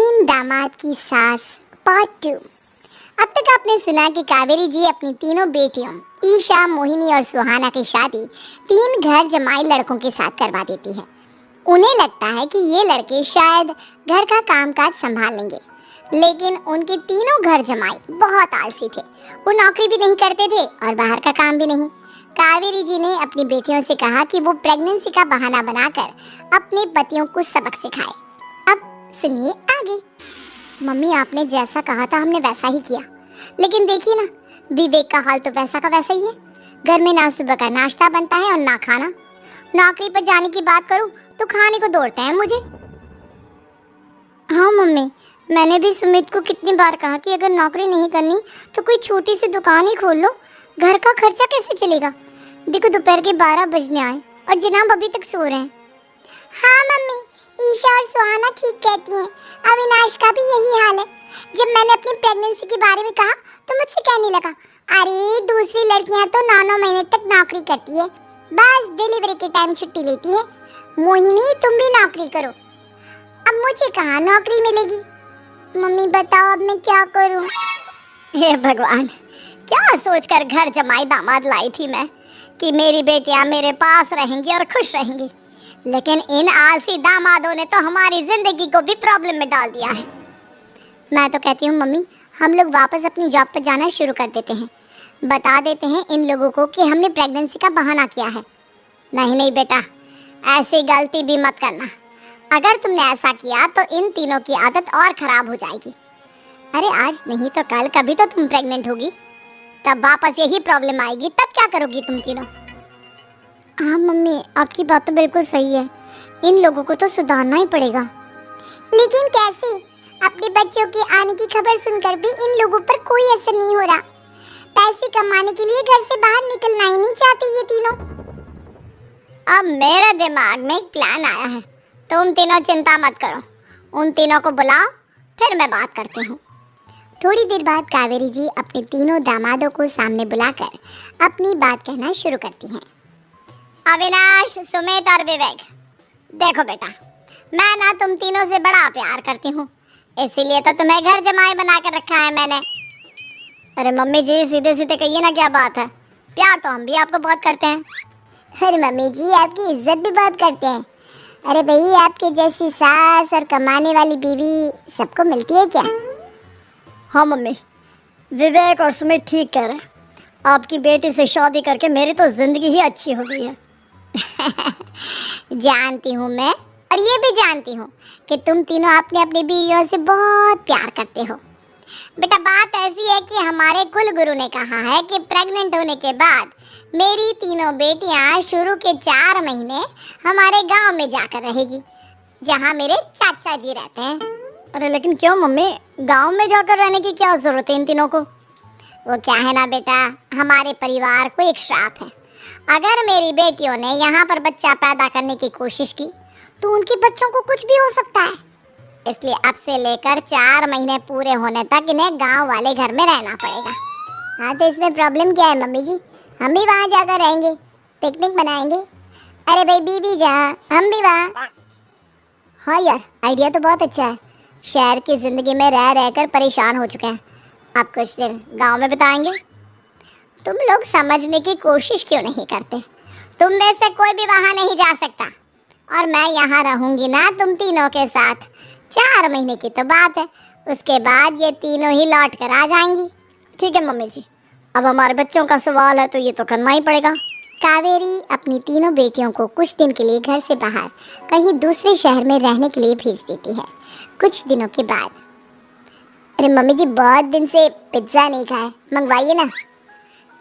तीन दामाद की सास पार्ट 2। अब तक आपने सुना कि कावेरी जी अपनी तीनों बेटियों ईशा, मोहिनी और सुहाना की शादी तीन घर जमाई लड़कों के साथ करवा देती है। उन्हें लगता है कि ये लड़के शायद घर का कामकाज संभाल लेंगे, लेकिन उनके तीनों घर जमाई बहुत आलसी थे। वो नौकरी भी नहीं करते थे और बाहर का काम भी नहीं। कावेरी जी ने अपनी बेटियों से कहा कि वो प्रेगनेंसी का बहाना बनाकर अपने पतियों को सबक सिखाए। अब सुनिए आगे। मम्मी, आपने जैसा कहा था हमने वैसा ही किया, लेकिन देखिए ना, विवेक का हाल तो वैसा का वैसा ही है। घर में ना सुबह का नाश्ता बनता है और ना खाना। नौकरी पर जाने की बात करूं तो खाने को दौड़ते हैं मुझे। हाँ मम्मी, मैंने भी सुमित को कितनी बार कहा कि अगर नौकरी नहीं करनी तो कोई छोटी सी दुकान ही खोल लो, घर का खर्चा कैसे चलेगा। देखो दोपहर के 12 बजने आए और जनाब अभी तक सो रहे हैं। हाँ मम्मी, ईशा और सुहाना ठीक कहती हैं। अविनाश का भी यही हाल है। जब मैंने अपनी प्रेगनेंसी के बारे में कहा तो मुझसे कहने लगा, अरे दूसरी लड़कियां तो 9-9 महीने तक नौकरी करती है, बस डिलीवरी के टाइम छुट्टी लेती है। मोहिनी, तुम भी नौकरी करो। अब मुझे कहाँ नौकरी मिलेगी। मम्मी बताओ अब मैं क्या करूँ। हे भगवान, क्या सोचकर घर जमाई दामाद लाई थी मैं कि मेरी बेटियां मेरे पास रहेंगी और खुश रहेंगी, लेकिन इन आलसी दामादों ने तो हमारी जिंदगी को भी प्रॉब्लम में डाल दिया है। मैं तो कहती हूँ मम्मी, हम लोग वापस अपनी जॉब पर जाना शुरू कर देते हैं। बता देते हैं इन लोगों को कि हमने प्रेगनेंसी का बहाना किया है। नहीं नहीं बेटा, ऐसी गलती भी मत करना। अगर तुमने ऐसा किया तो इन तीनों की आदत और खराब हो जाएगी। अरे आज नहीं तो कल कभी तो तुम प्रेग्नेंट होगी, तब वापस यही प्रॉब्लम आएगी। तब क्या करोगी तुम तीनों। हाँ मम्मी, आपकी बात तो बिल्कुल सही है। इन लोगों को तो सुधारना ही पड़ेगा। लेकिन कैसे? अपने बच्चों के आने की खबर सुनकर भी इन लोगों पर कोई असर नहीं हो रहा। पैसे कमाने के लिए घर से बाहर निकलना ही नहीं चाहते ये तीनों। अब मेरे दिमाग में एक प्लान आया है। तुम तीनों चिंता मत करो, उन तीनों को बुलाओ, फिर मैं बात करती हूँ। थोड़ी देर बाद कावेरी जी अपने तीनों दामादों को सामने बुलाकर अपनी बात कहना शुरू करती हैं। अविनाश, सुमित और विवेक, देखो बेटा, मैं ना तुम तीनों से बड़ा प्यार करती हूँ, इसीलिए तो तुम्हें घर जमाई बना कर रखा है मैंने। अरे मम्मी जी, सीधे सीधे कहिए ना, क्या बात है। प्यार तो हम भी आपको बहुत करते हैं। अरे मम्मी जी, आपकी इज्जत भी बहुत करते हैं। अरे भाई, आपके जैसी सास और कमाने वाली बीवी सबको मिलती है क्या। हाँ मम्मी, विवेक और सुमित ठीक कह रहे हैं। आपकी बेटी से शादी करके मेरी तो जिंदगी ही अच्छी हो गई है। जानती हूँ मैं, और ये भी जानती हूँ कि तुम तीनों अपने अपनी बीवियों से बहुत प्यार करते हो। बेटा, बात ऐसी है कि हमारे कुल गुरु ने कहा है कि प्रेग्नेंट होने के बाद मेरी तीनों बेटियां शुरू के 4 महीने हमारे गांव में जाकर रहेगी, जहां मेरे चाचा जी रहते हैं। अरे लेकिन क्यों मम्मी, गांव में जाकर रहने की क्या जरूरत है इन तीनों को। वो क्या है ना बेटा, हमारे परिवार को एक श्राप है। अगर मेरी बेटियों ने यहाँ पर बच्चा पैदा करने की कोशिश की तो उनके बच्चों को कुछ भी हो सकता है। इसलिए अब से लेकर 4 महीने पूरे होने तक इन्हें गांव वाले घर में रहना पड़ेगा। हाँ तो इसमें प्रॉब्लम क्या है मम्मी जी, हम भी वहाँ जाकर रहेंगे, पिकनिक बनाएंगे। अरे भाई बीबी जहाँ, हम भी वहाँ। हाँ यार, आइडिया तो बहुत अच्छा है। शहर की ज़िंदगी में रह रहकर परेशान हो चुके हैं, अब कुछ दिन गांव में बिताएंगे। तुम लोग समझने की कोशिश क्यों नहीं करते। तुम में से कोई भी वहाँ नहीं जा सकता, और मैं यहाँ रहूँगी ना तुम तीनों के साथ। 4 महीने की तो बात है, उसके बाद ये तीनों ही लौट कर आ जाएंगी। ठीक है मम्मी जी, अब हमारे बच्चों का सवाल है तो ये तो करना ही पड़ेगा। कावेरी अपनी तीनों बेटियों को कुछ दिन के लिए घर से बाहर कहीं दूसरे शहर में रहने के लिए भेज देती है। कुछ दिनों के बाद, अरे मम्मी जी, बहुत दिन से पिज्ज़ा नहीं खाए, मंगवाइए ना।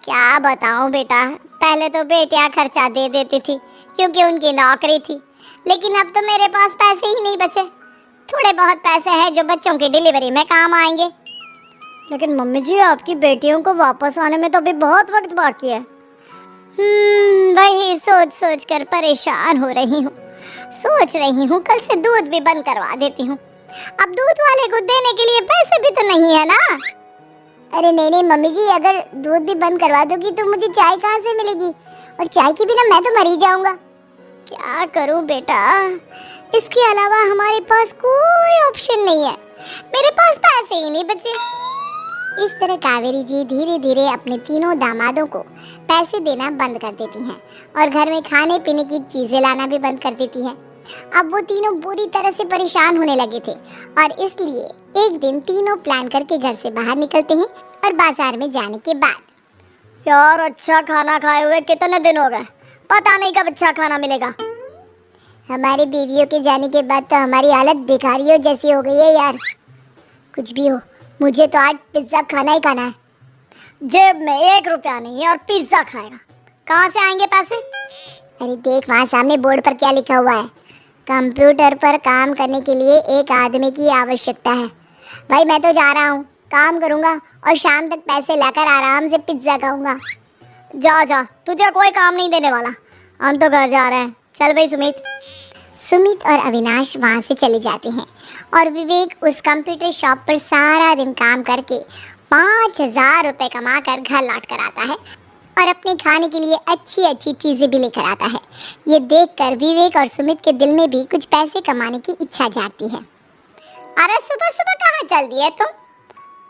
क्या बताऊं बेटा, पहले तो बेटियां खर्चा दे देती थी क्योंकि उनकी नौकरी थी, लेकिन अब तो मेरे पास पैसे ही नहीं बचे। थोड़े बहुत पैसे हैं जो बच्चों की डिलीवरी में काम आएंगे। लेकिन मम्मी जी, आपकी बेटियों को वापस आने में तो अभी बहुत वक्त बाकी है। वही सोच सोच कर परेशान हो रही हूँ। सोच रही हूँ कल से दूध भी बंद करवा देती हूँ। अब दूध वाले को देने के लिए पैसे भी तो नहीं है ना। अरे नहीं नहीं मम्मी जी, अगर दूध भी बंद करवा दोगी तो मुझे चाय कहाँ से मिलेगी, और चाय के बिना मैं तो मर ही जाऊंगा। क्या करूं बेटा, इसके अलावा हमारे पास कोई ऑप्शन नहीं है। मेरे पास पैसे ही नहीं बचे। इस तरह कावेरी जी धीरे धीरे अपने तीनों दामादों को पैसे देना बंद कर देती हैं और घर में खाने पीने की चीजें लाना भी बंद कर देती हैं। अब वो तीनों बुरी तरह से परेशान होने लगे थे और इसलिए एक दिन तीनों प्लान करके घर से बाहर निकलते हैं और बाजार में जाने के बाद यार अच्छा खाना खाए हुए कितने दिन हो गए, पता नहीं कब अच्छा खाना मिलेगा। हमारी बीवियों के जाने के बाद तो हमारी हालत भिखारियों जैसी हो गई है यार। कुछ भी हो, मुझे तो आज पिज्जा खाना ही खाना है। जेब में 1 रुपया नहीं है और पिज्जा खाएगा, कहाँ से आएंगे पैसे? अरे देख वहाँ सामने बोर्ड पर क्या लिखा हुआ है, कंप्यूटर पर काम करने के लिए एक आदमी की आवश्यकता है। भाई मैं तो जा रहा हूँ, काम करूँगा और शाम तक पैसे लाकर आराम से पिज्जा खाऊंगा। जा जा, तुझे कोई काम नहीं देने वाला, हम तो घर जा रहे हैं। चल भाई सुमित। सुमित और अविनाश वहाँ से चले जाते हैं और विवेक उस कंप्यूटर शॉप पर सारा दिन काम करके 5,000 रुपये कमा कर घर लौट कर आता है और अपने खाने के लिए अच्छी अच्छी चीज़ें भी लेकर आता है। ये देखकर विवेक और सुमित के दिल में भी कुछ पैसे कमाने की इच्छा जागती है। अरे सुबह सुबह कहाँ चल दी है तुम?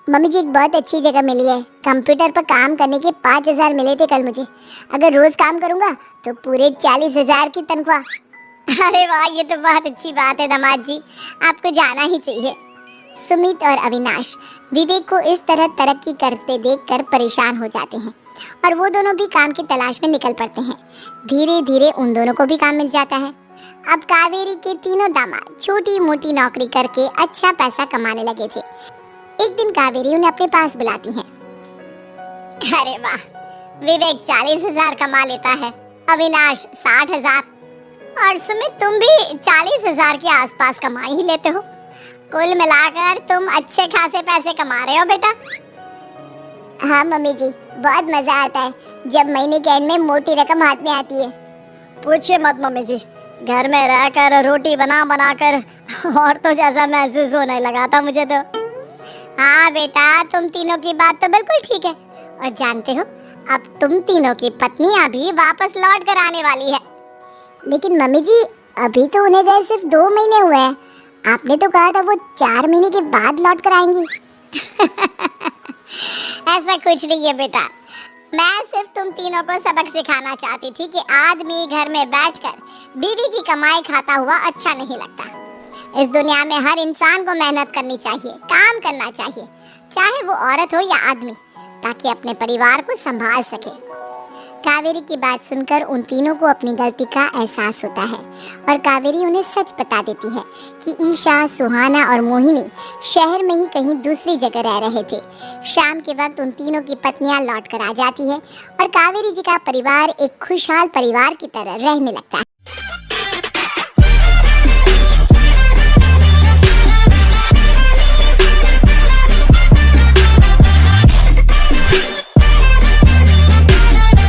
मम्मी जी एक बहुत अच्छी जगह मिली है, कंप्यूटर पर काम करने के 5,000 मिले थे कल मुझे। अगर रोज़ काम करूँगा तो पूरे 40,000 की तनख्वाह। अरे वाह, ये तो बहुत अच्छी बात है दामाद जी, आपको जाना ही चाहिए। सुमित और अविनाश विवेक को इस तरह तरक्की करते देखकर परेशान हो जाते हैं और वो दोनों भी काम की तलाश में निकल पड़ते हैं। धीरे धीरे उन दोनों को भी काम मिल जाता है। अब कावेरी के तीनों दामाद छोटी मोटी नौकरी करके अच्छा पैसा कमाने लगे थे। एक दिन कावेरी उन्हें अपने पास बुलाती है। अरे वाह, विवेक 40,000 कमा लेता है, अविनाश 60,000 और सुमित तुम भी 40,000 के आसपास कमा ही लेते हो। कुल मिलाकर तुम अच्छे खासे पैसे कमा रहे हो बेटा। हाँ मम्मी जी, बहुत मजा आता है जब महीने के एंड में मोटी रकम हाथ में आती है। पूछिए मत मम्मी जी, घर में रहकर रोटी बना बना कर और तो जैसा महसूस होने लगा था मुझे तो। हाँ बेटा, तुम तीनों की बात तो बिल्कुल ठीक है और जानते हो अब तुम तीनों की पत्नियां भी वापस लौट कर आने वाली है। लेकिन मम्मी जी अभी तो उन्हें गए सिर्फ 2 महीने हुए हैं, आपने तो कहा था वो 4 महीने के बाद लौट कर आएंगी। ऐसा कुछ नहीं है बेटा, मैं सिर्फ तुम तीनों को सबक सिखाना चाहती थी कि आदमी घर में बैठकर बीवी की कमाई खाता हुआ अच्छा नहीं लगता। इस दुनिया में हर इंसान को मेहनत करनी चाहिए, काम करना चाहिए, चाहे वो औरत हो या आदमी, ताकि अपने परिवार को संभाल सके। कावेरी की बात सुनकर उन तीनों को अपनी गलती का एहसास होता है और कावेरी उन्हें सच बता देती है कि ईशा, सुहाना और मोहिनी शहर में ही कहीं दूसरी जगह रह रहे थे। शाम के वक्त उन तीनों की पत्नियां लौट कर आ जाती है और कावेरी जी का परिवार एक खुशहाल परिवार की तरह रहने लगता है।